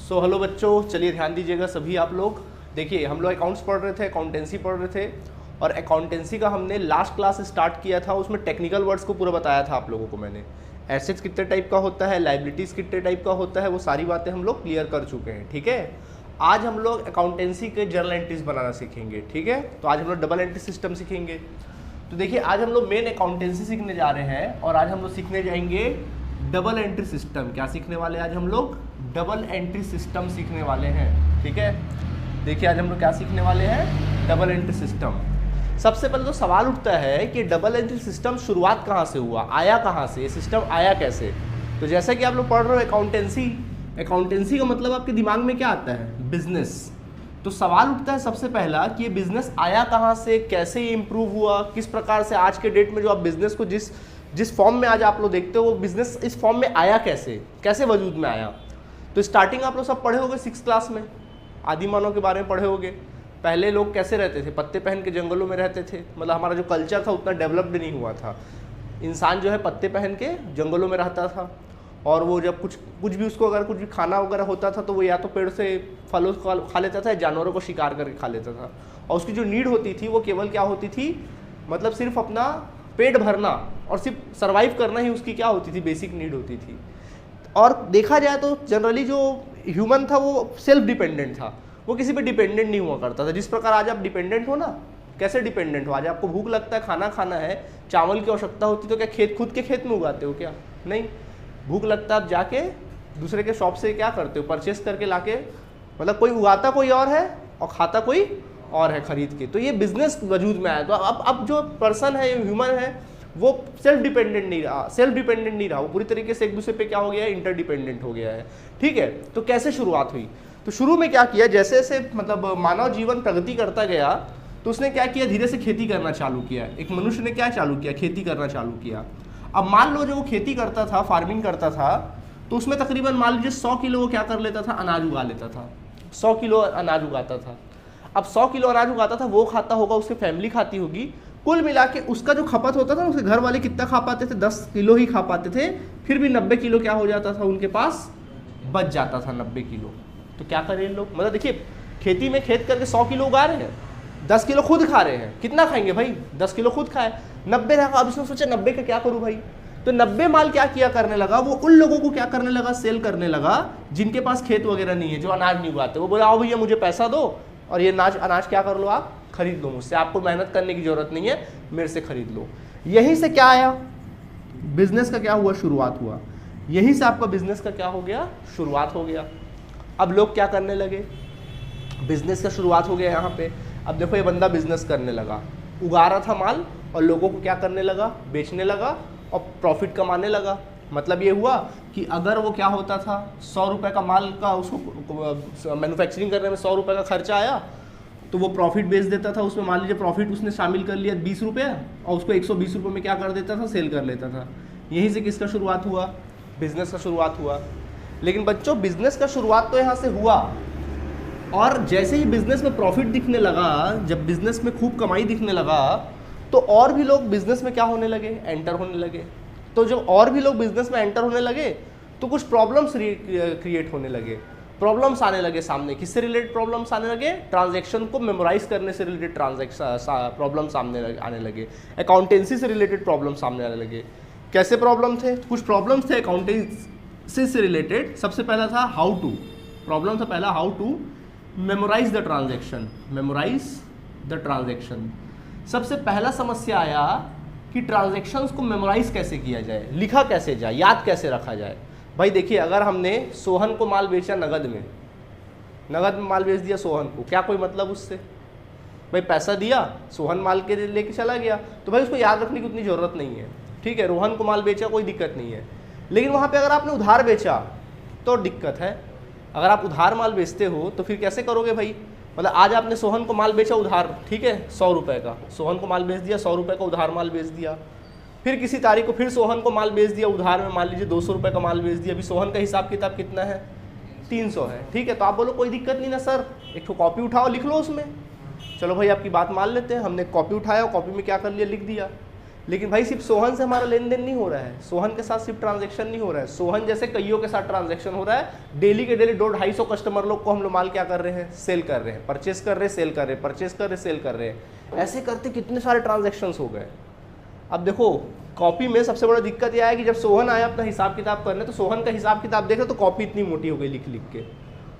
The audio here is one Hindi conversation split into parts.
हेलो बच्चों, चलिए ध्यान दीजिएगा सभी आप लोग। देखिए हम लोग अकाउंट्स पढ़ रहे थे, अकाउंटेंसी पढ़ रहे थे और अकाउंटेंसी का हमने लास्ट क्लास स्टार्ट किया था। उसमें टेक्निकल वर्ड्स को पूरा बताया था आप लोगों को मैंने। एसेट्स कितने टाइप का होता है, लाइबिलिटीज़ कितने टाइप का होता है, वो सारी बातें हम लोग क्लियर कर चुके हैं। ठीक है, आज हम लोग अकाउंटेंसी के जर्नल एंट्रीज बनाना सीखेंगे। ठीक है, तो आज हम लोग डबल एंट्री सिस्टम सीखेंगे। तो देखिए आज हम लोग मेन अकाउंटेंसी सीखने जा रहे हैं और आज हम लोग सीखने जाएंगे डबल एंट्री सिस्टम। क्या सीखने वाले हैं आज हम लोग? डबल एंट्री सिस्टम सीखने वाले हैं। ठीक है, देखिए आज हम लोग क्या सीखने वाले हैं? Double entry system. सबसे पहले तो सवाल उठता है कि डबल एंट्री सिस्टम शुरुआत कहाँ से हुआ, आया कहाँ से, ये सिस्टम आया कैसे? तो जैसा कि आप लोग पढ़ रहे हो अकाउंटेंसी, अकाउंटेंसी का मतलब आपके दिमाग में क्या आता है? बिजनेस। तो सवाल उठता है सबसे पहला कि ये बिजनेस आया कहाँ से, कैसे ये इम्प्रूव हुआ, किस प्रकार से आज के डेट में जो आप बिजनेस को जिस फॉर्म में आज आप लोग देखते हो वो बिजनेस इस फॉर्म में आया कैसे, कैसे वजूद में आया। तो स्टार्टिंग आप लोग सब पढ़े होंगे 6th क्लास में, आदि मानव के बारे में पढ़े होंगे। पहले लोग कैसे रहते थे? पत्ते पहन के जंगलों में रहते थे। मतलब हमारा जो कल्चर था उतना डेवलप्ड नहीं हुआ था। इंसान जो है पत्ते पहन के जंगलों में रहता था और वो जब कुछ भी उसको अगर कुछ भी खाना वगैरह होता था तो वो या तो पेड़ से फलों खा लेता था या जानवरों को शिकार करके खा लेता था। और उसकी जो नीड होती थी वो केवल क्या होती थी? मतलब सिर्फ अपना पेट भरना और सिर्फ सर्वाइव करना ही उसकी क्या होती थी? बेसिक नीड होती थी। और देखा जाए तो जनरली जो ह्यूमन था वो सेल्फ डिपेंडेंट था, वो किसी पे डिपेंडेंट नहीं हुआ करता था। जिस प्रकार आज आप डिपेंडेंट हो ना, कैसे डिपेंडेंट हो? आज आपको भूख लगता है, खाना खाना है, चावल की आवश्यकता होती तो क्या खुद के खेत में उगाते हो क्या? नहीं। भूख लगता है आप जाके दूसरे के शॉप से क्या करते हो? परचेस करके लाके, मतलब कोई उगाता कोई और है और खाता कोई और है खरीद के। तो ये बिजनेस वजूद में आया। तो अब जो पर्सन है, ह्यूमन है, वो सेल्फ डिपेंडेंट नहीं रहा, वो पूरी तरीके से एक दूसरे पे क्या हो गया है? इंटरडिपेंडेंट हो गया है। ठीक है, तो कैसे शुरुआत हुई? तो शुरू में क्या किया, जैसे जैसे मतलब मानव जीवन प्रगति करता गया तो उसने क्या किया? धीरे से खेती करना चालू किया। एक मनुष्य ने क्या चालू किया? खेती करना चालू किया। अब मान लो जो वो खेती करता था, फार्मिंग करता था, तो उसमें तकरीबन मान लीजिए 100 किलो वो क्या कर लेता था? अनाज उगा लेता था। 100 किलो अनाज उगाता था। अब 100 किलो अनाज उगाता था, वो खाता होगा, उसकी फैमिली खाती होगी। कुल मिला के उसका जो खपत होता था, उसके घर वाले कितना खा पाते थे? 10 किलो ही खा पाते थे। फिर भी 90 किलो क्या हो जाता था? उनके पास बच जाता था 90 किलो। तो क्या करें लोग? मतलब देखिए खेती में खेत करके 100 किलो उगा रहे हैं, 10 किलो खुद खा रहे हैं। कितना खाएंगे भाई? 10 किलो खुद खाए, 90 रहा। अब इसने सोचा 90 का क्या करूं भाई? तो 90 माल क्या किया करने लगा? वो उन लोगों को क्या करने लगा? सेल करने लगा जिनके पास खेत वगैरह नहीं है, जो अनाज नहीं उगाते। वो बोला आओ भैया मुझे पैसा दो और ये अनाज क्या कर लो, आप खरीद लो मुझसे, आपको मेहनत करने की जरूरत नहीं है, मेरे से खरीद लो। यहीं से क्या आया? बिजनेस का क्या हुआ? शुरुआत हुआ। यहीं से आपका बिजनेस का क्या हो गया? शुरुआत हो गया। अब लोग क्या करने लगे? बिजनेस का शुरुआत हो गया यहाँ पे। अब देखो ये बंदा बिजनेस करने लगा, उगा रहा था माल और लोगों को क्या करने लगा? बेचने लगा और प्रॉफिट कमाने लगा। मतलब ये हुआ कि अगर वो क्या होता था, 100 रुपये का माल का उसको मैन्युफैक्चरिंग करने में 100 रुपये का खर्चा आया, तो वो प्रॉफिट बेच देता था। उसमें मान लीजिए प्रॉफिट उसने शामिल कर लिया 20 रुपये और उसको 120 रुपये में क्या कर देता था? सेल कर लेता था। यहीं से किसका शुरुआत हुआ? बिजनेस का शुरुआत हुआ। लेकिन बच्चों बिजनेस का शुरुआत तो यहाँ से हुआ और जैसे ही बिजनेस में प्रॉफिट दिखने लगा, जब बिजनेस में खूब कमाई दिखने लगा, तो और भी लोग बिजनेस में क्या होने लगे? एंटर होने लगे। तो जब और भी लोग बिजनेस में एंटर होने लगे तो कुछ प्रॉब्लम्स क्रिएट होने लगे, प्रॉब्लम्स आने लगे सामने। किससे रिलेटेड प्रॉब्लम्स आने लगे? ट्रांजैक्शन को मेमोराइज करने से रिलेटेड प्रॉब्लम सामने आने लगे, अकाउंटेंसी से रिलेटेड प्रॉब्लम सामने आने लगे। कैसे प्रॉब्लम थे? कुछ प्रॉब्लम्स थे अकाउंटेंसी से रिलेटेड। सबसे पहला था हाउ टू, प्रॉब्लम था पहला how to memorise the transaction, memorise the transaction. सबसे पहला समस्या आया कि ट्रांजैक्शंस को मेमोराइज कैसे किया जाए, लिखा कैसे जाए, याद कैसे रखा जाए। भाई देखिए अगर हमने सोहन को माल बेचा नगद में माल बेच दिया सोहन को, क्या कोई मतलब उससे? भाई पैसा दिया, सोहन माल के लेके चला गया, तो भाई उसको याद रखने की उतनी ज़रूरत नहीं है। ठीक है, रोहन को माल बेचा, कोई दिक्कत नहीं है। लेकिन वहाँ पे अगर आपने उधार बेचा तो दिक्कत है। अगर आप उधार माल बेचते हो तो फिर कैसे करोगे भाई? मतलब आज आपने सोहन को माल बेचा उधार, ठीक है, 100 रुपये का सोहन को माल बेच दिया, 100 रुपये का उधार माल बेच दिया। फिर किसी तारीख को फिर सोहन को माल बेच दिया उधार में, मान लीजिए 200 रुपये का माल बेच दिया। अभी सोहन का हिसाब किताब कितना है? 300 है। ठीक है, तो आप बोलो कोई दिक्कत नहीं ना सर, एक तो कॉपी उठाओ लिख लो उसमें। चलो भाई आपकी बात मान लेते हैं, हमने कॉपी उठाया और कॉपी में क्या कर लिया? लिख दिया। लेकिन भाई सिर्फ सोहन से हमारा लेन देन नहीं हो रहा है, सोहन के साथ सिर्फ ट्रांजैक्शन नहीं हो रहा है, सोहन जैसे कईयों के साथ ट्रांजैक्शन हो रहा है। डेली के डेली 200-250 कस्टमर लोग को हम लोग माल क्या कर रहे हैं, सेल कर रहे हैं, परचेस कर रहे हैं, सेल कर रहे हैं, परचेस कर रहे हैं, सेल कर रहे हैं। ऐसे करते कितने सारे ट्रांजेक्शन हो गए। अब देखो कॉपी में सबसे बड़ा दिक्कत यह है कि जब सोहन आया अपना हिसाब किताब करने, तो सोहन का हिसाब किताब देखे तो कॉपी इतनी मोटी हो गई लिख लिख के,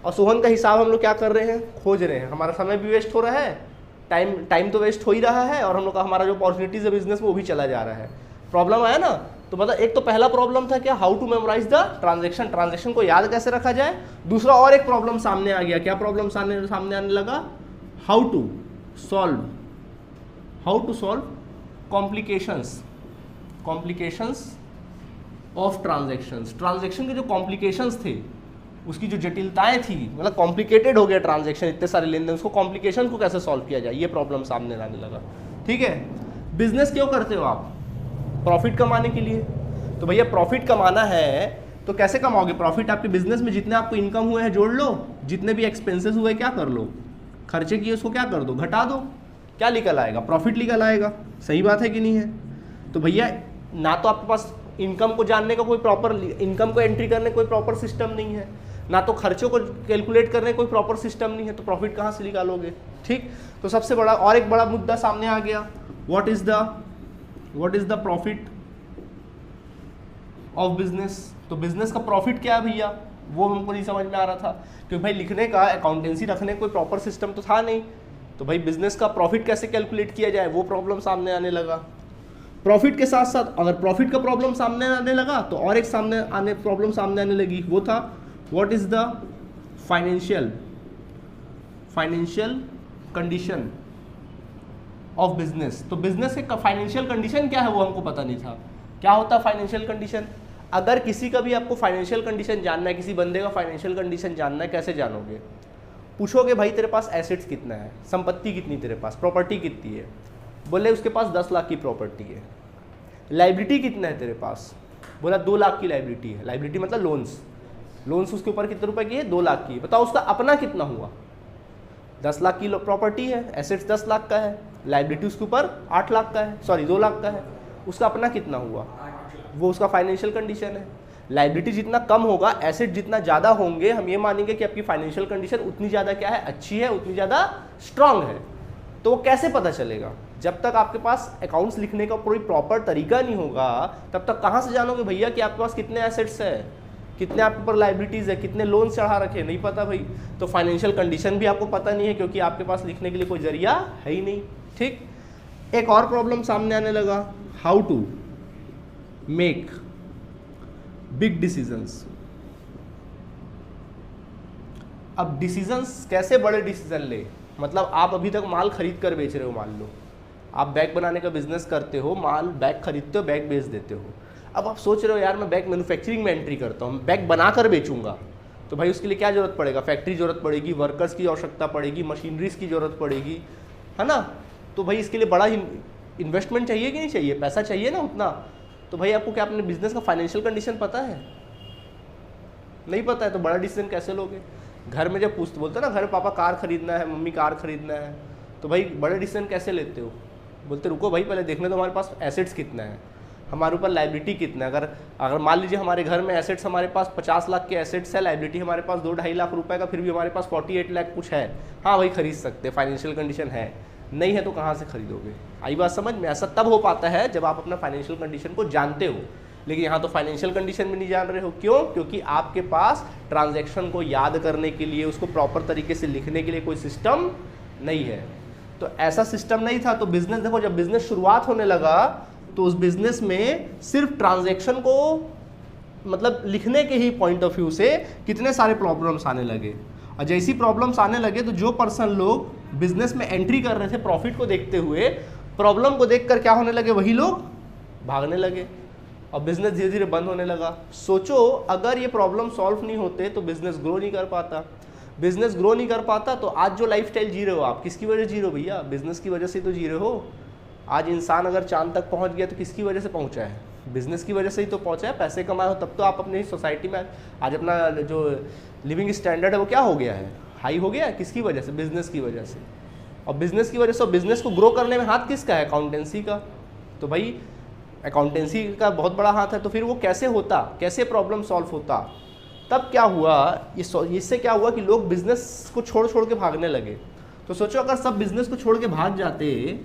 और सोहन का हिसाब हम लोग क्या कर रहे हैं, खोज रहे हैं। हमारा समय भी वेस्ट हो रहा है, टाइम तो वेस्ट हो ही रहा है, और हम लोग का हमारा जो अपॉर्चुनिटीज है बिजनेस में वो भी चला जा रहा है। प्रॉब्लम आया ना, तो मतलब एक तो पहला प्रॉब्लम था क्या, how to memorise the transaction को याद कैसे रखा जाए। दूसरा और एक प्रॉब्लम सामने आ गया, क्या प्रॉब्लम सामने आने लगा, how to solve complications of transaction के जो कॉम्प्लिकेशंस थे, उसकी जो जटिलताएं थी, मतलब कॉम्प्लिकेटेड हो गया ट्रांजैक्शन, इतने सारे लेन देन, उसको कॉम्प्लिकेशन को कैसे सॉल्व किया जाए, ये प्रॉब्लम सामने आने लगा। ठीक है, बिजनेस क्यों करते हो आप, प्रॉफिट कमाने के लिए। तो भैया प्रॉफिट कमाना है तो कैसे कमाओगे प्रॉफिट, आपके बिजनेस में जितने आपको इनकम हुए हैं जोड़ लो, जितने भी एक्सपेंसेस हुए क्या कर लो, खर्चे किए उसको क्या कर दो, घटा दो, क्या निकल आएगा, प्रॉफिट निकल आएगा। सही बात है कि नहीं है। तो भैया ना तो आपके पास इनकम को जानने का कोई प्रॉपर, इनकम को एंट्री करने कोई प्रॉपर सिस्टम नहीं है, ना तो खर्चों को कैलकुलेट करने कोई प्रॉपर सिस्टम नहीं है, तो प्रॉफिट कहाँ से निकालोगे। ठीक, तो सबसे बड़ा और एक बड़ा मुद्दा सामने आ गया, what is the profit of business. तो बिजनेस का प्रॉफिट क्या है भैया, वो हमको नहीं समझ में आ रहा था, क्योंकि भाई लिखने का, अकाउंटेंसी रखने का कोई प्रॉपर सिस्टम तो था नहीं। तो भाई बिजनेस का प्रॉफिट कैसे कैलकुलेट किया जाए, वो प्रॉब्लम सामने आने लगा। प्रॉफिट के साथ साथ अगर प्रॉफिट का प्रॉब्लम सामने आने लगा तो और एक प्रॉब्लम सामने आने लगी, वो था what is the financial condition of business. तो बिजनेस के फाइनेंशियल कंडीशन क्या है वो हमको पता नहीं था। क्या होता है फाइनेंशियल कंडीशन, अगर किसी का भी आपको फाइनेंशियल कंडीशन जानना है, किसी बंदे का फाइनेंशियल कंडीशन जानना है, कैसे जानोगे, पूछोगे भाई तेरे पास एसेट्स कितना है, संपत्ति कितनी तेरे पास, प्रॉपर्टी कितनी है, बोले उसके पास 10 लाख की प्रॉपर्टी है। लाइबिलिटी कितना है तेरे पास, बोला 2 लाख की लाइबिलिटी है। लाइबिलिटी मतलब लोन्स उसके ऊपर कितने रुपए की है, 2 लाख की। बताओ उसका अपना कितना हुआ, 10 लाख की प्रॉपर्टी है, एसेट्स 10 लाख का है, लाइबिलिटी उसके ऊपर 8 लाख का है, सॉरी 2 लाख का है, उसका अपना कितना हुआ, वो उसका फाइनेंशियल कंडीशन है। लाइबिलिटी जितना कम होगा, एसेट जितना ज़्यादा होंगे, हम ये मानेंगे कि आपकी फाइनेंशियल कंडीशन उतनी ज़्यादा क्या है, अच्छी है, उतनी ज़्यादा स्ट्रांग है। तो वो कैसे पता चलेगा, जब तक आपके पास अकाउंट्स लिखने का कोई प्रॉपर तरीका नहीं होगा, तब तक कहाँ से जानोगे भैया कि आपके पास कितने एसेट्स है, कितने आपके ऊपर लाइबिलिटीज़ है, कितने लोन चढ़ा रखे, नहीं पता भाई। तो फाइनेंशियल कंडीशन भी आपको पता नहीं है, क्योंकि आपके पास लिखने के लिए कोई जरिया है ही नहीं। ठीक, एक और प्रॉब्लम सामने आने लगा, how to make big decisions. अब डिसीजंस कैसे बड़े डिसीजन ले, मतलब आप अभी तक माल खरीद कर बेच रहे हो, मान लो आप बैग बनाने का बिजनेस करते हो, माल बैग खरीदते हो, बैग बेच देते हो। अब आप सोच रहे हो यार मैं बैग मैन्युफैक्चरिंग में एंट्री करता हूँ, बैग बना कर बेचूंगा, तो भाई उसके लिए क्या जरूरत पड़ेगा, फैक्ट्री जरूरत पड़ेगी, वर्कर्स की आवश्यकता पड़ेगी, मशीनरीज की जरूरत पड़ेगी, है ना। तो भाई इसके लिए बड़ा इन्वेस्टमेंट चाहिए कि नहीं चाहिए, पैसा चाहिए ना उतना। तो भाई आपको क्या अपने बिजनेस का फाइनेंशियल कंडीशन पता है, नहीं पता है, तो बड़ा डिसीजन कैसे लोगे। घर में जब बोलते ना, घर में पापा कार खरीदना है, मम्मी कार खरीदना है, तो भाई बड़े डिसीजन कैसे लेते हो, बोलते रुको भाई पहले देखने दो हमारे पास एसेट्स कितना है, हमारे ऊपर लाइबिलिटी कितना है। अगर मान लीजिए हमारे घर में एसेट्स, हमारे पास 50 लाख के एसेट्स है, लाइबिलिटी हमारे पास 2-2.5 लाख रुपए का, फिर भी हमारे पास 48 लाख कुछ है, हाँ भाई खरीद सकते, फाइनेंशियल कंडीशन है। नहीं है तो कहाँ से खरीदोगे। आई बात समझ में। ऐसा तब हो पाता है जब आप अपना फाइनेंशियल कंडीशन को जानते हो, लेकिन यहाँ तो फाइनेंशियल कंडीशन भी नहीं जान रहे हो। क्यों? क्योंकि आपके पास ट्रांजैक्शन को याद करने के लिए, उसको प्रॉपर तरीके से लिखने के लिए कोई सिस्टम नहीं है। तो ऐसा सिस्टम नहीं था, तो बिजनेस देखो, जब बिजनेस शुरुआत होने लगा तो उस बिजनेस में सिर्फ ट्रांजैक्शन को मतलब लिखने के ही पॉइंट ऑफ व्यू से कितने सारे प्रॉब्लम्स आने लगे। और जैसी प्रॉब्लम्स आने लगे तो जो पर्सन लोग बिजनेस में एंट्री कर रहे थे प्रॉफिट को देखते हुए, प्रॉब्लम को देखकर क्या होने लगे, वही लोग भागने लगे और बिजनेस धीरे धीरे बंद होने लगा। सोचो अगर ये प्रॉब्लम सॉल्व नहीं होते तो बिजनेस ग्रो नहीं कर पाता। बिजनेस ग्रो नहीं कर पाता तो आज जो लाइफस्टाइल जी रहे हो आप, किसकी वजह जी रहे हो भैया? बिजनेस की वजह से तो जी रहे हो। आज इंसान अगर चांद तक पहुंच गया तो किसकी वजह से पहुंचा है? बिजनेस की वजह से ही तो पहुंचा है। पैसे कमाए हो तब तो आप अपनी सोसाइटी में आज अपना जो लिविंग स्टैंडर्ड है वो क्या हो गया है, हाई हो गया है। किसकी वजह से? बिजनेस की वजह से। और बिजनेस की वजह से बिजनेस को ग्रो करने में हाथ किसका है? अकाउंटेंसी का। तो भाई अकाउंटेंसी का बहुत बड़ा हाथ है, तो फिर वो कैसे होता, कैसे प्रॉब्लम सॉल्व होता। तब क्या हुआ, इससे क्या हुआ कि लोग बिजनेस को छोड़ छोड़ के भागने लगे। तो सोचो अगर सब बिजनेस को छोड़ के भाग जाते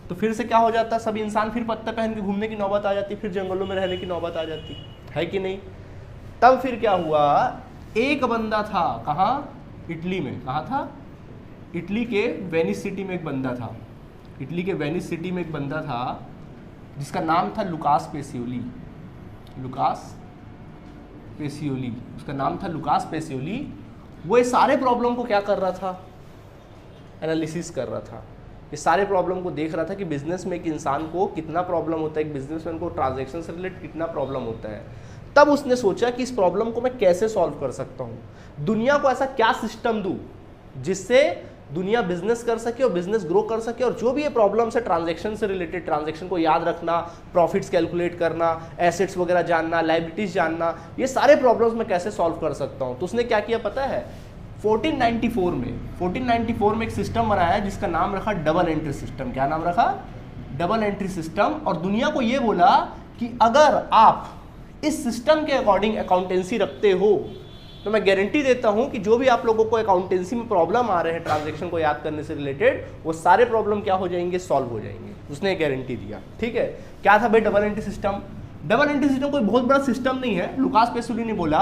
तो फिर से क्या हो जाता, सब इंसान फिर पत्ता पहन के घूमने की नौबत आ जाती, फिर जंगलों में रहने की नौबत आ जाती, है कि नहीं। तब फिर क्या हुआ, एक बंदा था, कहाँ, इटली में, कहाँ था, इटली के वेनिस सिटी में एक बंदा था, इटली के वेनिस सिटी में एक बंदा था जिसका नाम था लुकास पेसियोली। लुकास पेसियोली, उसका नाम था लुकास पेसियोली। वो ये सारे प्रॉब्लम को क्या कर रहा था, एनालिसिस कर रहा था, ये सारे प्रॉब्लम को देख रहा था कि बिजनेस में एक इंसान को कितना प्रॉब्लम होता है, एक बिजनेसमैन को ट्रांजैक्शन से रिलेटेड कितना प्रॉब्लम होता है। तब उसने सोचा कि इस प्रॉब्लम को मैं कैसे सॉल्व कर सकता हूँ, दुनिया को ऐसा क्या सिस्टम दूँ जिससे दुनिया बिजनेस कर सके और बिजनेस ग्रो कर सके, और जो भी ये प्रॉब्लम्स है ट्रांजैक्शन से रिलेटेड, ट्रांजैक्शन को याद रखना, प्रॉफिट्स कैलकुलेट करना, एसेट्स वगैरह जानना, लायबिलिटीज जानना, ये सारे प्रॉब्लम्स मैं कैसे सॉल्व कर सकता हूँ। तो उसने क्या किया पता है, 1494 में एक सिस्टम बनाया जिसका नाम रखा डबल एंट्री सिस्टम। क्या नाम रखा, डबल एंट्री सिस्टम। और दुनिया को ये बोला कि अगर आप इस सिस्टम के अकॉर्डिंग अकाउंटेंसी रखते हो तो मैं गारंटी देता हूं कि जो भी आप लोगों को अकाउंटेंसी में प्रॉब्लम आ रहे हैं ट्रांजैक्शन को याद करने से रिलेटेड, वो सारे प्रॉब्लम क्या हो जाएंगे, सॉल्व हो जाएंगे। उसने गारंटी दिया, ठीक है। क्या था भाई double entry system. Double entry system कोई बहुत बड़ा सिस्टम नहीं है, लुकास पेसियोली ने बोला,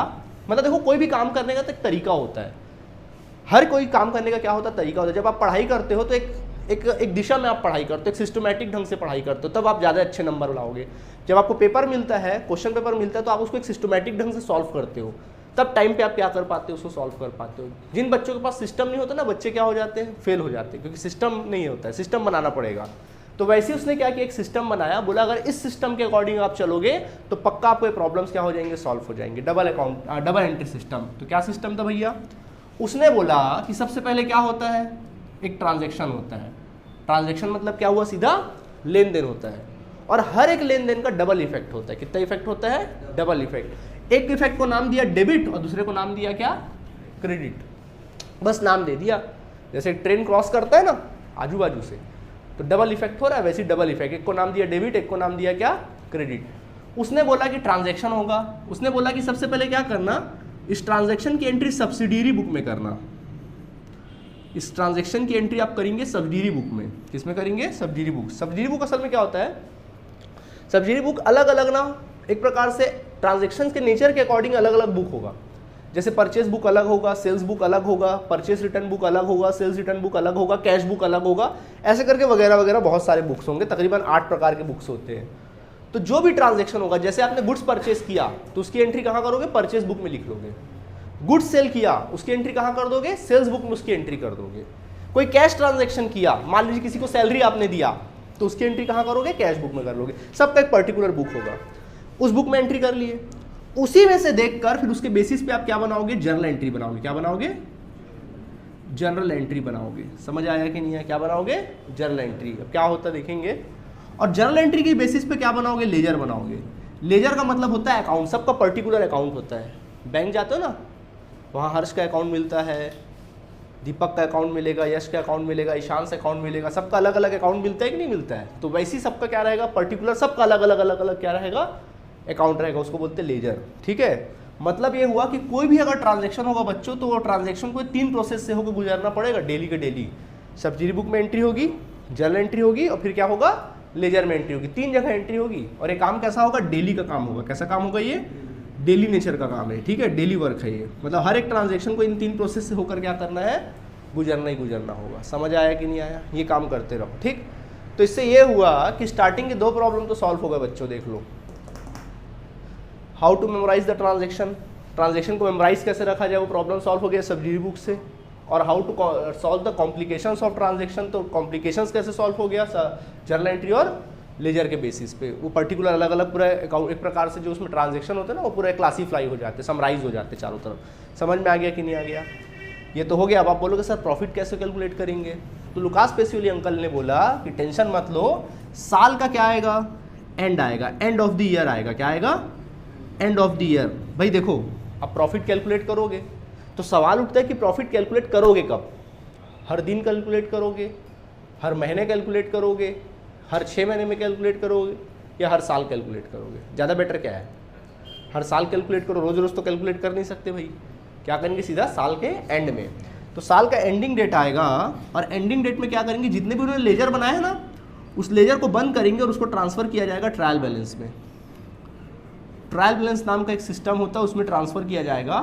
मतलब देखो कोई भी काम करने का तो एक तरीका होता है, हर कोई काम करने का क्या होता है, तरीका होता है। जब आप पढ़ाई करते हो तो एक दिशा में आप पढ़ाई करते हो, एक सिस्टमैटिक ढंग से पढ़ाई करते हो, तब आप ज़्यादा अच्छे नंबर लाओगे। जब आपको पेपर मिलता है, क्वेश्चन पेपर मिलता है, तो आप उसको एक सिस्टमैटिक ढंग से सॉल्व करते हो, तब टाइम पे आप क्या कर पाते हो, उसको सॉल्व कर पाते हो। जिन बच्चों के पास सिस्टम नहीं होता ना, बच्चे क्या हो जाते हैं, फेल हो जाते हैं, क्योंकि सिस्टम नहीं होता है, सिस्टम बनाना पड़ेगा। तो वैसे उसने क्या किया, एक सिस्टम बनाया, बोला अगर इस सिस्टम के अकॉर्डिंग आप चलोगे तो पक्का आपको प्रॉब्लम्स क्या हो जाएंगे, सॉल्व हो जाएंगे। Double entry system. तो क्या सिस्टम था भैया, उसने बोला कि सबसे पहले क्या होता है, एक ट्रांजैक्शन होता है। ट्रांजैक्शन मतलब क्या हुआ, सीधा लेन देन होता है, और हर एक लेन देन का डबल इफेक्ट होता है। कितना इफेक्ट होता है, डबल इफेक्ट। एक इफेक्ट को नाम दिया डेबिट और दूसरे को नाम दिया क्या, क्रेडिट। बस नाम दे दिया, जैसे ट्रेन क्रॉस करता है ना आजू बाजू से, तो डबल इफेक्ट हो रहा है, वैसे डबल इफेक्ट, एक को नाम दिया डेबिट, एक को नाम दिया क्या, क्रेडिट। उसने बोला कि ट्रांजैक्शन होगा, उसने बोला कि सबसे पहले क्या करना, इस ट्रांजैक्शन की एंट्री सब्सिडियरी बुक में करना। इस ट्रांजैक्शन की एंट्री आप करेंगे सब्सिडियरी बुक में। किसमें करेंगे, सब्सिडियरी बुक। सब्सिडियरी बुक असल में क्या होता है, सब्सिडियरी बुक अलग अलग ना, एक प्रकार से ट्रांजैक्शन के नेचर के अकॉर्डिंग अलग अलग बुक होगा। जैसे परचेज बुक अलग होगा, सेल्स बुक अलग होगा, परचेज रिटर्न बुक अलग होगा, सेल्स रिटर्न बुक अलग होगा, कैश बुक अलग होगा, ऐसे करके वगैरह वगैरह बहुत सारे बुक्स होंगे, तकरीबन 8 प्रकार के बुक्स होते हैं। तो जो भी ट्रांजैक्शन होगा, जैसे आपने गुड्स परचेज किया तो उसकी एंट्री कहाँ करोगे, परचेज बुक में लिख लोगे। गुड्स सेल किया, उसकी एंट्री कहाँ कर दोगे, सेल्स बुक में उसकी एंट्री कर दोगे। कोई कैश ट्रांजैक्शन किया, मान लीजिए किसी को सैलरी आपने दिया, तो उसकी एंट्री कहाँ करोगे, कैश बुक में कर लोगे। सबका एक पर्टिकुलर बुक होगा, उस बुक में एंट्री कर लिए। उसी में से देखकर फिर उसके बेसिस पे आप क्या बनाओगे, जर्नल एंट्री बनाओगे। क्या बनाओगे, जर्नल एंट्री बनाओगे। समझ आया कि नहीं है, क्या बनाओगे, जर्नल एंट्री। अब क्या होता है देखेंगे। और जर्नल एंट्री की बेसिस पे क्या बनाओगे, लेजर बनाओगे। लेजर का मतलब होता है अकाउंट, सबका पर्टिकुलर अकाउंट होता है। बैंक जाते हो ना, वहाँ हर्ष का अकाउंट मिलता है, दीपक का अकाउंट मिलेगा, यश का अकाउंट मिलेगा, ईशान से अकाउंट मिलेगा, सबका अलग अलग अकाउंट मिलता है कि नहीं मिलता है। तो वैसे ही सबका क्या रहेगा, पर्टिकुलर, सबका अलग अलग क्या रहेगा, अकाउंट रहेगा, उसको बोलते हैं लेजर। ठीक है, मतलब ये हुआ कि कोई भी अगर ट्रांजैक्शन होगा बच्चों, तो वो ट्रांजैक्शन को 3 प्रोसेस से होकर गुजरना पड़ेगा डेली के डेली। सब्सिडी बुक में एंट्री होगी, जर्नल एंट्री होगी, और फिर क्या होगा, लेजर में एंट्री होगी। 3 जगह एंट्री होगी। और ये काम कैसा होगा, डेली का काम होगा। कैसा काम होगा, ये डेली नेचर का काम है। ठीक है, डेली वर्क है ये, मतलब हर एक ट्रांजैक्शन को इन 3 प्रोसेस से होकर क्या करना है, गुजरना ही गुजरना होगा। समझ आया कि नहीं आया, ये काम करते रहो। ठीक, तो इससे ये हुआ कि स्टार्टिंग के 2 प्रॉब्लम तो सॉल्व हो गए बच्चों। देख लो, how to memorise the transaction, transaction को मेमोराइज कैसे रखा जाए, वो प्रॉब्लम सॉल्व हो गया सब्सिडी बुक से। और how to solve the complications of transaction, तो कॉम्प्लिकेशंस कैसे सॉल्व हो गया, जर्नल एंट्री और लेजर के बेसिस पे। वो पर्टिकुलर अलग अलग पूरा अकाउंट, एक प्रकार से जो उसमें ट्रांजैक्शन होते हैं ना, वो पूरा क्लासीफाई हो जाते हैं, समराइज हो जाते हैं चारों तरफ। समझ में आ गया कि नहीं आ गया, ये तो हो गया। अब आप बोलोगे सर प्रॉफिट कैसे कैलकुलेट करेंगे, तो लुकास पेसियोली अंकल ने बोला कि टेंशन मत लो, साल का क्या आएगा, एंड आएगा, एंड ऑफ द ईयर आएगा। क्या आएगा, एंड ऑफ द ईयर। भाई देखो, अब प्रॉफिट कैलकुलेट करोगे तो सवाल उठता है कि प्रॉफिट कैलकुलेट करोगे कब, हर दिन कैलकुलेट करोगे, हर महीने कैलकुलेट करोगे, हर 6 महीने में कैलकुलेट करोगे, या हर साल कैलकुलेट करोगे? ज़्यादा बेटर क्या है? हर साल कैलकुलेट करो, रोज़ रोज़ तो कैलकुलेट कर नहीं सकते भाई। क्या करेंगे? सीधा साल के एंड में। तो साल का एंडिंग डेट आएगा और एंडिंग डेट में क्या करेंगे, जितने भी उन्होंने लेजर बनाए हैं ना, उस लेजर को बंद करेंगे और उसको ट्रांसफ़र किया जाएगा ट्रायल बैलेंस में। ट्रायल बैलेंस नाम का एक सिस्टम होता है, उसमें ट्रांसफ़र किया जाएगा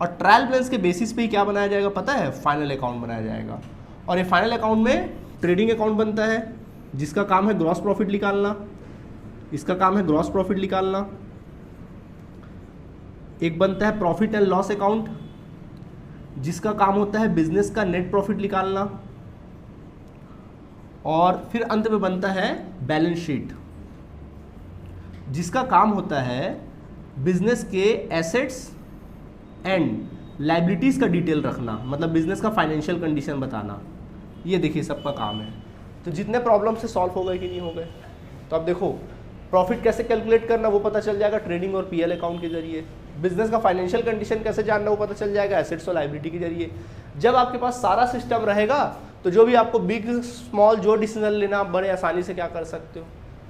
और ट्रायल बैलेंस के बेसिस पे ही क्या बनाया जाएगा पता है? फाइनल अकाउंट बनाया जाएगा। और ये फाइनल अकाउंट में ट्रेडिंग अकाउंट बनता है जिसका काम है ग्रॉस प्रॉफिट निकालना, इसका काम है ग्रॉस प्रॉफिट निकालना। एक बनता है प्रॉफिट एंड लॉस अकाउंट जिसका काम होता है बिजनेस का नेट प्रॉफिट निकालना। और फिर अंत में बनता है बैलेंस शीट जिसका काम होता है बिजनेस के एसेट्स एंड लाइबिलिटीज का डिटेल रखना, मतलब बिजनेस का फाइनेंशियल कंडीशन बताना। ये देखिए सबका काम है। तो जितने प्रॉब्लम से सॉल्व हो गए कि नहीं हो गए? तो अब देखो प्रॉफिट कैसे कैलकुलेट करना वो पता चल जाएगा ट्रेडिंग और पीएल अकाउंट के जरिए। बिजनेस का फाइनेंशियल कंडीशन कैसे जानना वो पता चल जाएगा एसेट्स और लायबिलिटी के जरिए। जब आपके पास सारा सिस्टम रहेगा तो जो भी आपको बिग स्मॉल जो डिसीजन लेना आप बड़े आसानी से क्या कर सकते हो,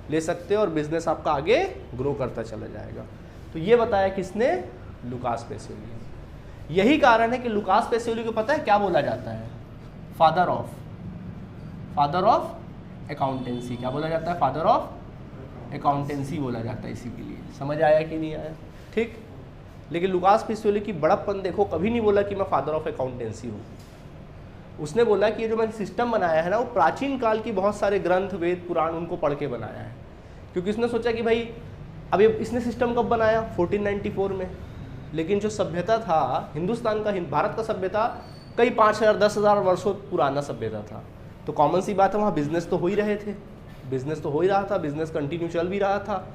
ले सकते हो और बिजनेस आपका आगे ग्रो करता चला जाएगा। तो ये बताया किसने? Lucas Pacioli. यही कारण है कि लुकास पेसियोली को पता है क्या बोला जाता है? Father of accountancy. क्या बोला जाता है? फादर ऑफ अकाउंटेंसी बोला जाता है इसी के लिए। समझ आया कि नहीं आया? ठीक। लेकिन लुकास पेसियोली की बड़प्पन देखो, कभी नहीं बोला कि मैं फादर ऑफ अकाउंटेंसी हूँ। उसने बोला कि ये जो मैंने सिस्टम बनाया है ना, वो प्राचीन काल की बहुत सारे ग्रंथ वेद पुराण उनको पढ़ के बनाया है। क्योंकि उसने सोचा कि भाई अब ये इसने सिस्टम कब बनाया? 1494 में। लेकिन जो सभ्यता था हिंदुस्तान का, भारत का सभ्यता कई 5000 10,000 वर्षों पुराना सभ्यता था। तो कॉमन सी बात है वहाँ बिजनेस तो हो ही रहे थे, बिजनेस तो हो ही रहा था, बिजनेस कंटिन्यू चल भी रहा था।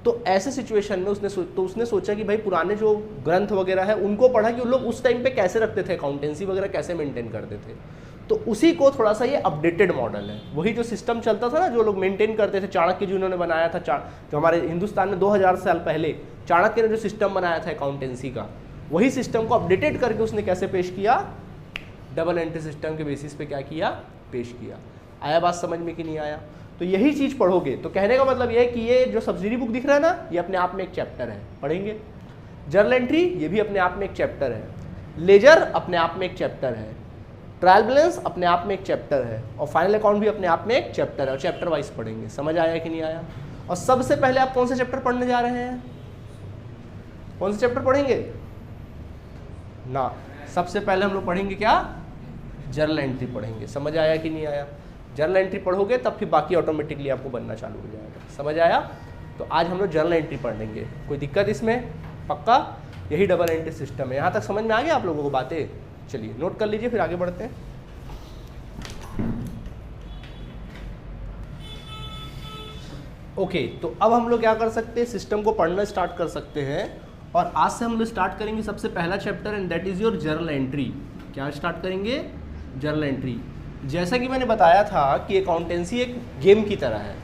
तो ऐसे सिचुएशन में उसने सोचा कि भाई पुराने जो ग्रंथ वगैरह है उनको पढ़ा कि उन लोग उस टाइम पे कैसे रखते थे, अकाउंटेंसी वगैरह कैसे मेंटेन करते थे। तो उसी को थोड़ा सा ये अपडेटेड मॉडल है। वही जो सिस्टम चलता था ना, जो लोग मेंटेन करते थे, चाणक्य जी उन्होंने बनाया था, जो हमारे हिंदुस्तान में 2000 साल पहले चाणक्य ने जो सिस्टम बनाया था अकाउंटेंसी का, वही सिस्टम को अपडेटेड करके उसने कैसे पेश किया? डबल एंट्री सिस्टम के बेसिस पे क्या किया? पेश किया। आया बात समझ में कि नहीं आया? तो यही चीज़ पढ़ोगे। तो कहने का मतलब यह है कि ये जो सब्सिडी बुक दिख रहा है ना, ये अपने आप में एक चैप्टर है, पढ़ेंगे। जर्नल एंट्री ये भी अपने आप में एक चैप्टर है, लेजर अपने आप में एक चैप्टर है, ट्रायल बैलेंस अपने आप में एक चैप्टर है और फाइनल अकाउंट भी अपने आप में एक चैप्टर है और चैप्टर वाइज पढ़ेंगे। समझ आया कि नहीं आया? और सबसे पहले आप कौन से चैप्टर पढ़ने जा रहे हैं? कौन से चैप्टर पढ़ेंगे ना? सबसे पहले हम लोग पढ़ेंगे क्या? जर्नल एंट्री पढ़ेंगे। समझ आया कि नहीं आया? जर्नल एंट्री पढ़ोगे तब फिर बाकी ऑटोमेटिकली आपको बनना चालू हो जाएगा। समझ आया? तो आज हम लोग जर्नल एंट्री पढ़ेंगे। कोई दिक्कत इसमें? पक्का? यही डबल एंट्री सिस्टम है। यहाँ तक समझ में आ गया आप लोगों को बातें? चलिए नोट कर लीजिए, फिर आगे बढ़ते हैं। ओके, तो अब हम लोग क्या कर सकते हैं? सिस्टम को पढ़ना स्टार्ट कर सकते हैं और आज से हम लोग स्टार्ट करेंगे सबसे पहला chapter and that is your journal entry. क्या स्टार्ट करेंगे? Journal entry. जैसा कि मैंने बताया था कि अकाउंटेंसी एक गेम की तरह है।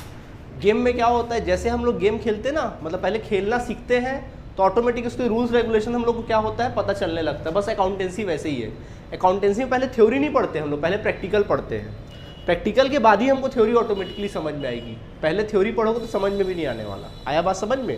गेम में क्या होता है, जैसे हम लोग गेम खेलते हैं ना, मतलब पहले खेलना सीखते हैं तो ऑटोमेटिक उसके रूल्स रेगुलेशन हम लोग को क्या होता है पता चलने लगता है। बस अकाउंटेंसी वैसे ही है। अकाउंटेंसी में पहले थ्योरी नहीं पढ़ते हम लोग, पहले प्रैक्टिकल पढ़ते हैं। प्रैक्टिकल के बाद ही हमको थ्योरी ऑटोमेटिकली समझ में आएगी। पहले थ्योरी पढ़ोगे तो समझ में भी नहीं आने वाला। आया बात समझ में?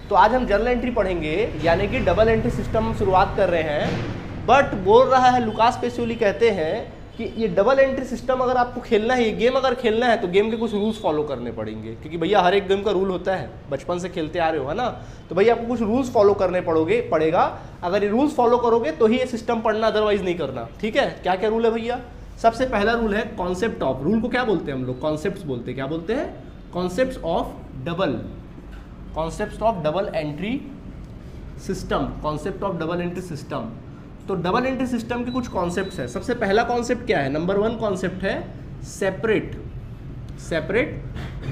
तो आज हम जर्नल एंट्री पढ़ेंगे, यानी कि डबल एंट्री सिस्टम हम शुरुआत कर रहे हैं। बट बोल रहा है लुकास पेसियोली कहते हैं कि ये डबल एंट्री सिस्टम अगर आपको खेलना है, ये गेम अगर खेलना है तो गेम के कुछ रूल्स फॉलो करने पड़ेंगे। क्योंकि भैया हर एक गेम का रूल होता है, बचपन से खेलते आ रहे हो, है ना? तो भैया आपको कुछ रूल्स फॉलो करने पड़ेगा। अगर ये रूल्स फॉलो करोगे तो ही ये सिस्टम पढ़ना, अदरवाइज नहीं करना। ठीक है? क्या क्या रूल है भैया? सबसे पहला रूल है कॉन्सेप्ट ऑफ। रूल को क्या बोलते हैं हम लोग? कॉन्सेप्ट बोलते हैं। क्या बोलते हैं? Concept of double entry system. Concept of double entry system. तो डबल एंट्री सिस्टम के कुछ कॉन्सेप्ट्स हैं। सबसे पहला कॉन्सेप्ट क्या है? नंबर 1 कॉन्सेप्ट है separate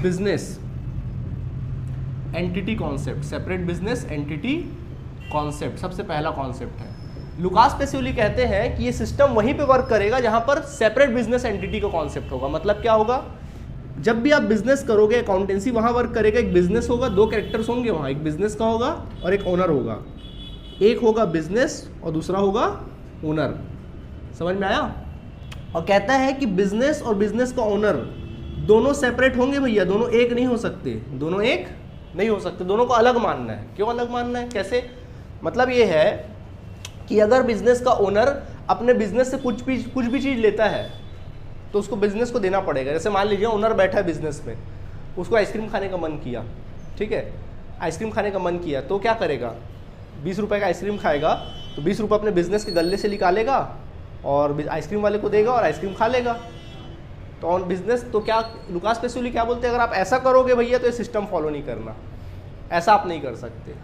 business entity concept. Separate business entity concept सबसे पहला कॉन्सेप्ट है। लुकास पेसियोली कहते हैं कि ये सिस्टम वहीं पे वर्क करेगा जहां पर सेपरेट बिजनेस एंटिटी का कॉन्सेप्ट होगा। मतलब क्या होगा? जब भी आप बिजनेस करोगे, अकाउंटेंसी वहां वर्क करेगा। एक बिजनेस होगा, 2 कैरेक्टर्स होंगे वहां, एक बिजनेस का होगा और एक ओनर होगा। एक होगा बिजनेस और दूसरा होगा ओनर। समझ में आया? और कहता है कि बिजनेस और बिजनेस का ओनर दोनों सेपरेट होंगे भैया, दोनों एक नहीं हो सकते। दोनों एक नहीं हो सकते, दोनों को अलग मानना है। क्यों अलग मानना है, कैसे? मतलब ये है कि अगर बिजनेस का ओनर अपने बिजनेस से कुछ भी चीज़ लेता है तो उसको बिजनेस को देना पड़ेगा। जैसे मान लीजिए ओनर बैठा है बिजनेस में, उसको आइसक्रीम खाने का मन किया, ठीक है, आइसक्रीम खाने का मन किया तो क्या करेगा, 20 रुपये का आइसक्रीम खाएगा तो 20 रुपये अपने बिजनेस के गल्ले से निकालेगा और आइसक्रीम वाले को देगा और आइसक्रीम खा लेगा। तो ऑन बिजनेस तो क्या लुकास पेसियोली क्या बोलते हैं, अगर आप ऐसा करोगे भैया तो ये सिस्टम फॉलो नहीं करना, ऐसा आप नहीं कर सकते।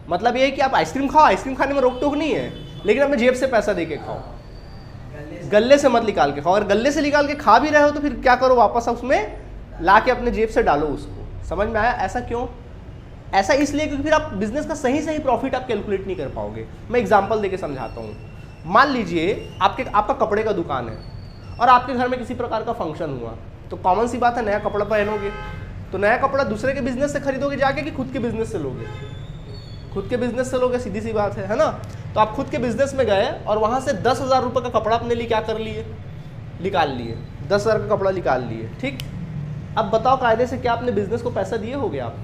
मतलब ये है कि आप आइसक्रीम खाओ, आइसक्रीम खाने में रोक टोक नहीं है, लेकिन अपने जेब से पैसा दे के खाओ, गले से मत निकाल के खाओ। अगर गले से निकाल के खा भी रहे हो तो फिर क्या करो, वापस उसमें ला के अपने जेब से डालो उसको। समझ में आया? ऐसा क्यों? ऐसा इसलिए क्योंकि फिर आप बिजनेस का सही प्रॉफिट आप कैलकुलेट नहीं कर पाओगे। मैं एग्जांपल देके समझाता हूँ। मान लीजिए आपका कपड़े का दुकान है और आपके घर में किसी प्रकार का फंक्शन हुआ, तो कॉमन सी बात है नया कपड़ा पहनोगे, तो नया कपड़ा दूसरे के बिजनेस से खरीदोगे जाके कि खुद के बिजनेस से लोगे? खुद के बिजनेस से लोगे, सीधी सी बात है ना। तो आप खुद के बिजनेस में गए और वहाँ से 10,000 रुपये का कपड़ा अपने लिए क्या कर लिए, निकाल लिए, 10,000 का कपड़ा निकाल लिए, ठीक। अब बताओ कायदे से क्या अपने बिजनेस को पैसा दिए होगे आप?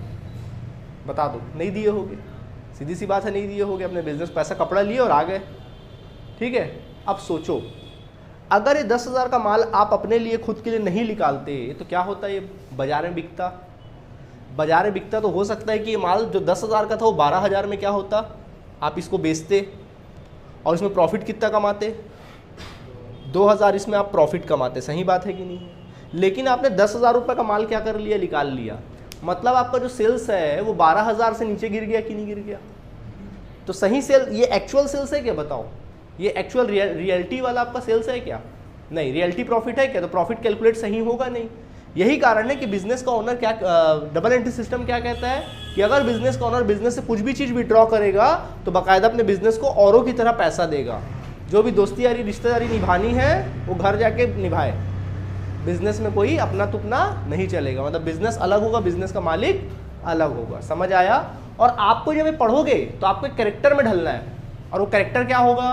बता दो, नहीं दिए होगे, सीधी सी बात है, नहीं दिए होगे। अपने बिजनेस पैसा कपड़ा लिए और आ गए, ठीक है। अब सोचो अगर ये 10,000 का माल आप अपने लिए खुद के लिए नहीं निकालते तो क्या होता, ये बाजार में बिकता। बाजार में बिकता तो हो सकता है कि ये माल जो 10,000 का था वो 12,000 में क्या होता, आप इसको बेचते और इसमें प्रॉफिट कितना कमाते, 2,000 इसमें आप प्रॉफिट कमाते। सही बात है कि नहीं? लेकिन आपने 10,000 रुपये का माल क्या कर लिया, निकाल लिया। मतलब आपका जो सेल्स है वो 12,000 से नीचे गिर गया कि नहीं गिर गया? तो सही सेल, ये एक्चुअल सेल्स है क्या? बताओ, ये एक्चुअल रियलिटी वाला आपका सेल्स है क्या? नहीं। रियलिटी प्रॉफिट है क्या? तो प्रॉफिट कैलकुलेट सही होगा नहीं। यही कारण है कि बिजनेस का ओनर क्या, डबल एंट्री सिस्टम क्या कहता है कि अगर बिजनेस का ओनर बिजनेस से कुछ भी चीज़ विड्रॉ करेगा तो बाकायदा अपने बिजनेस को औरों की तरह पैसा देगा। जो भी दोस्ती यारी रिश्तेदारी निभानी है वो घर जाके निभाए, बिजनेस में कोई अपना तुपना नहीं चलेगा। मतलब बिजनेस अलग होगा, बिजनेस का मालिक अलग होगा। समझ आया? और आपको जब ये पढ़ोगे तो आपको एक कैरेक्टर में ढलना है, और वो कैरेक्टर क्या होगा,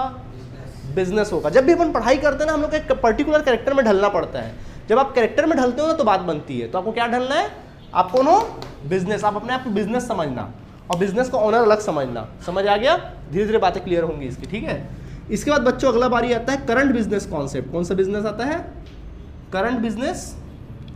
बिजनेस होगा। जब भी अपन पढ़ाई करते हैं ना, हम लोग एक पर्टिकुलर कैरेक्टर में ढलना पड़ता है। जब आप कैरेक्टर में ढलते हो ना तो बात बनती है। तो आपको क्या ढलना है, आपको नो बिजनेस, आप अपने आप को बिजनेस समझना और बिजनेस को ओनर अलग समझना। समझ आ गया? धीरे धीरे बातें क्लियर होंगी इसकी, ठीक है। इसके बाद बच्चों अगला बारी आता है करंट बिजनेस कॉन्सेप्ट। कौन सा बिजनेस आता है? Current business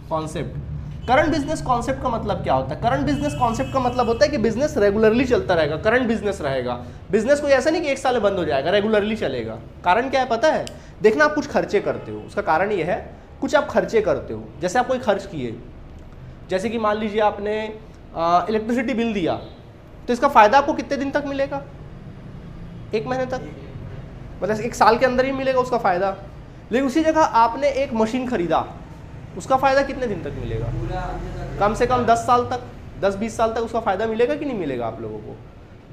concept. Current business concept का मतलब क्या होता है? करंट बिजनेस कॉन्सेप्ट का मतलब होता है कि बिजनेस रेगुलरली चलता रहेगा, करंट बिजनेस रहेगा। बिजनेस कोई ऐसा नहीं कि एक साल में बंद हो जाएगा, रेगुलरली चलेगा। कारण क्या है पता है? देखना, आप कुछ खर्चे करते हो, उसका कारण ये है कुछ आप खर्चे करते हो। जैसे आप कोई खर्च किए, जैसे कि मान लीजिए आपने इलेक्ट्रिसिटी बिल दिया, तो इसका फायदा आपको कितने दिन तक मिलेगा? 1 महीने तक, मतलब 1 साल के अंदर ही मिलेगा उसका फायदा। लेकिन उसी जगह आपने एक मशीन खरीदा, उसका फायदा कितने दिन तक मिलेगा? कम से कम 10 साल तक, 10-20 साल तक उसका फायदा मिलेगा कि नहीं मिलेगा? आप लोगों को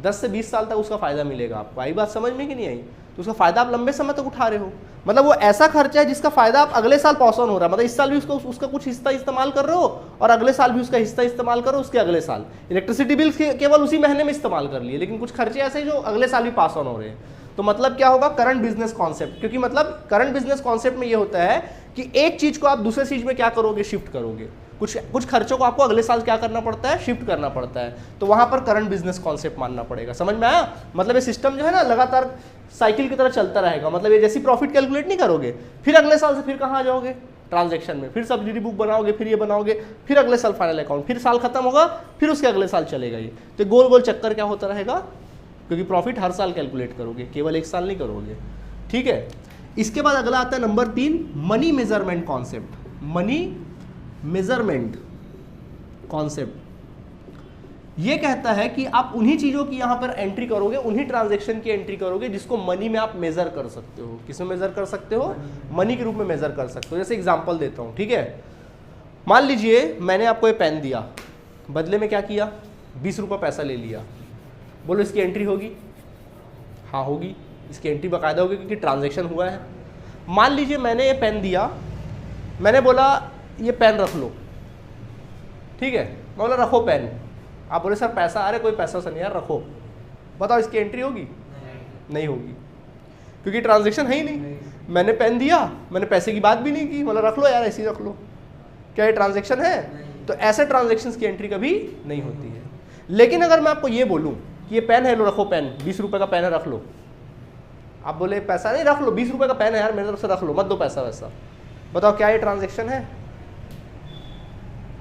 10 से 20 साल तक उसका फायदा मिलेगा। आपको आई बात समझ में कि नहीं आई? तो उसका फायदा आप लंबे समय तक उठा रहे हो। मतलब वो ऐसा खर्चा है जिसका फायदा आप अगले साल पास ऑन हो रहा है। मतलब इस साल भी उसका कुछ हिस्सा इस्तेमाल कर रहे हो और अगले साल भी उसका हिस्सा इस्तेमाल करो, उसके अगले साल। इलेक्ट्रिसिटी बिल केवल उसी महीने में इस्तेमाल कर लिए, लेकिन कुछ खर्चे ऐसे जो अगले साल भी पास ऑन हो रहे हैं। तो मतलब क्या होगा, करंट बिजनेस कॉन्सेप्ट। क्योंकि मतलब करंट बिजनेस कॉन्सेप्ट में ये होता है कि एक चीज को आप दूसरे चीज में क्या करोगे, शिफ्ट करोगे। कुछ खर्चों को आपको अगले साल क्या करना पड़ता है, शिफ्ट करना पड़ता है। तो वहां पर करंट बिजनेस कॉन्सेप्ट मानना पड़ेगा। समझ में आया? मतलब ये सिस्टम जो है ना लगातार साइकिल की तरह चलता रहेगा। मतलब ये जैसी प्रॉफिट कैलकुलेट नहीं करोगे, फिर अगले साल से फिर कहाँ जाओगे, ट्रांजैक्शन में, फिर सब्सिडी बुक बनाओगे, फिर ये बनाओगे, फिर अगले साल फाइनल अकाउंट, फिर साल खत्म होगा, फिर उसके अगले साल चलेगा ये। तो गोल गोल चक्कर क्या होता रहेगा, क्योंकि प्रॉफिट हर साल कैलकुलेट करोगे, केवल 1 साल नहीं करोगे, ठीक है। इसके बाद अगला आता है number 3, money measurement concept. Money measurement concept ये कहता है कि आप उन्हीं चीजों की यहां पर एंट्री करोगे, उन्हीं ट्रांजैक्शन की एंट्री करोगे जिसको मनी में आप मेजर कर सकते हो। किसमें मेजर कर सकते हो? मनी के रूप में मेजर कर सकते हो। जैसे एग्जांपल देता हूं, ठीक है। मान लीजिए मैंने आपको ये पेन दिया, बदले में क्या किया, 20 रुपये पैसा ले लिया। बोलो इसकी एंट्री होगी? हाँ होगी, इसकी एंट्री बाकायदा होगी क्योंकि ट्रांजैक्शन हुआ है। मान लीजिए मैंने ये पेन दिया, मैंने बोला ये पेन रख लो, ठीक है। मैं बोला रखो पेन, आप बोले सर पैसा, अरे कोई पैसा नहीं यार रखो। बताओ इसकी एंट्री होगी? नहीं होगी, क्योंकि ट्रांजैक्शन है ही नहीं। मैंने पेन दिया, मैंने पैसे की बात भी नहीं की, मतलब रख लो यार ऐसे ही रख लो। क्या ये ट्रांजैक्शन है? तो ऐसे ट्रांजैक्शंस की एंट्री कभी नहीं होती है। लेकिन अगर मैं आपको ये बोलूँ कि ये पेन है, लो रखो पेन, 20 रुपये का पेन है, रख लो, आप बोले पैसा नहीं, रख लो, 20 रुपये का पेन है यार मेरी तरफ से, रख लो, मत दो पैसा वैसा, बताओ क्या ये ट्रांजेक्शन है?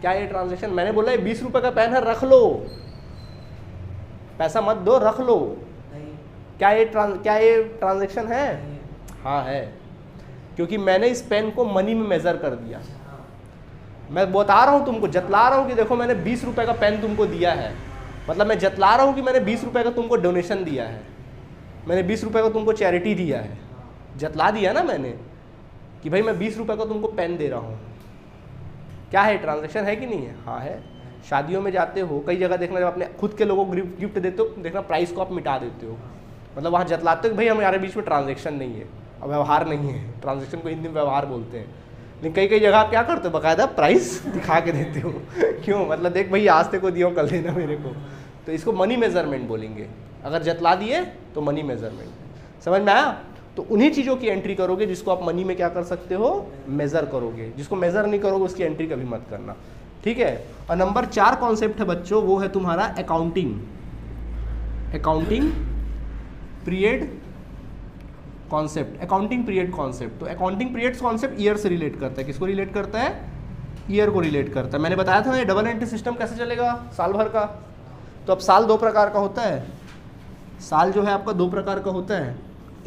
क्या ये ट्रांजेक्शन? मैंने बोला ये 20 रुपये का पेन है, रख लो, पैसा मत दो, रख लो, क्या ये ट्रांजेक्शन है? हाँ है, क्योंकि मैंने इस पेन को मनी में मेजर कर दिया। मैं बता रहा हूँ तुमको, जतला रहा हूँ कि देखो मैंने 20 रुपये का पेन तुमको दिया है, मतलब मैं जतला रहा हूँ कि मैंने 20 रुपये का तुमको डोनेशन दिया है, मैंने 20 रुपये का तुमको चैरिटी दिया है, जतला दिया ना मैंने कि भाई मैं 20 रुपये का तुमको पेन दे रहा हूँ। क्या है, ट्रांजेक्शन है कि नहीं है? हाँ है। शादियों में जाते हो, कई जगह देखना, जब अपने खुद के लोगों को गिफ्ट देते हो, देखना प्राइस को आप मिटा देते हो, मतलब वहाँ जतलाते हो कि भाई हमारे बीच में ट्रांजेक्शन नहीं है, अब व्यवहार नहीं है, ट्रांजेक्शन को हिंदी में व्यवहार बोलते हैं। लेकिन कई कई जगह आप क्या करते हो, बाकायदा प्राइस दिखा के देते हो क्यों? मतलब देख भाई आज तेरे को दिया कल देना मेरे को, तो इसको मनी मेजरमेंट बोलेंगे। अगर जतला दिए तो मनी मेजरमेंट, समझ में आया? तो उन्हीं चीज़ों की एंट्री करोगे जिसको आप मनी में क्या कर सकते हो, मेजर करोगे। जिसको मेजर नहीं करोगे उसकी एंट्री कभी मत करना, ठीक है? और नंबर 4 कॉन्सेप्ट है बच्चों, वो है तुम्हारा accounting, accounting period concept, accounting period concept. तो अकाउंटिंग पीरियड कॉन्सेप्ट ईयर से रिलेट करता है। किसको रिलेट करता है? ईयर को रिलेट करता है। मैंने बताया था ये डबल एंट्री सिस्टम कैसे चलेगा साल भर का। तो अब साल 2 प्रकार का होता है, साल जो है आपका 2 प्रकार का होता है,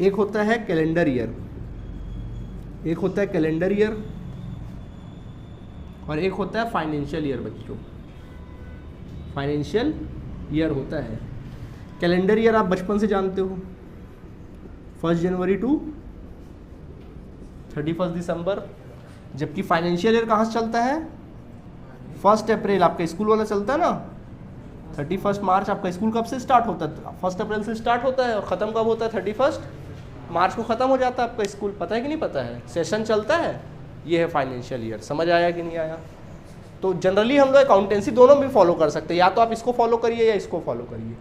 एक होता है कैलेंडर ईयर, एक होता है कैलेंडर ईयर और एक होता है फाइनेंशियल ईयर। बच्चों फाइनेंशियल ईयर होता है, कैलेंडर ईयर आप बचपन से जानते हो, 1 जनवरी टू 31 दिसंबर, जबकि फाइनेंशियल ईयर कहाँ से चलता है? 1 अप्रैल, आपका स्कूल वाला चलता है ना, 31 मार्च आपका स्कूल कब से स्टार्ट होता है? 1 अप्रैल से स्टार्ट होता है और ख़त्म कब होता है? 31 मार्च को ख़त्म हो जाता है आपका स्कूल। पता है कि नहीं पता है? सेशन चलता है, ये है फाइनेंशियल ईयर। समझ आया कि नहीं आया? तो जनरली हम लोग अकाउंटेंसी दोनों भी फॉलो कर सकते हैं, या तो आप इसको फॉलो करिए या इसको फॉलो करिए।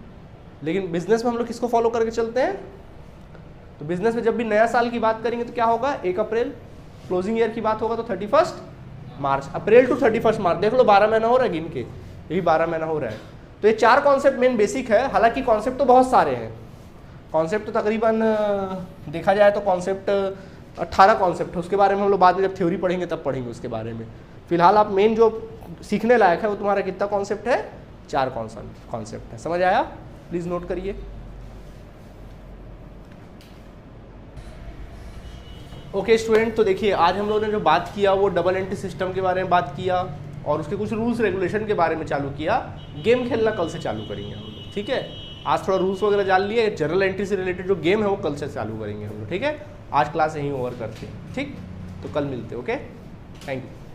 लेकिन बिजनेस में हम लोग किसको फॉलो करके चलते हैं? तो बिजनेस में जब भी नया साल की बात करेंगे तो क्या होगा? 1 अप्रैल, क्लोजिंग ईयर की बात होगा तो 31 मार्च, अप्रैल टू 31 मार्च। देख लो 12 महीना हो रहा है गिन के, यही 12 महीना हो रहा है। तो ये 4 कॉन्सेप्ट मेन बेसिक है। हालांकि कॉन्सेप्ट तो बहुत सारे हैं, कॉन्सेप्ट तो तकरीबन देखा जाए तो कॉन्सेप्ट 18 कॉन्सेप्ट है। उसके बारे में हम लोग बाद में जब थ्योरी पढ़ेंगे तब पढ़ेंगे उसके बारे में। फिलहाल आप मेन जो सीखने लायक है वो तुम्हारा कितना कॉन्सेप्ट है? 4 कॉन्सेप्ट है। समझ आया? प्लीज़ नोट करिए। ओके स्टूडेंट, तो देखिए आज हम लोगों ने जो बात किया वो डबल एंट्री सिस्टम के बारे में बात किया और उसके कुछ रूल्स रेगुलेशन के बारे में चालू किया। गेम खेलना कल से चालू करेंगे हम लोग, ठीक है? आज थोड़ा रूल्स वगैरह जान लिए, जनरल एंट्री से रिलेटेड जो गेम है वो कल से चालू करेंगे हम लोग, ठीक है? आज क्लास यहीं ओवर करते हैं, ठीक? तो कल मिलते हैं, ओके? Thank you.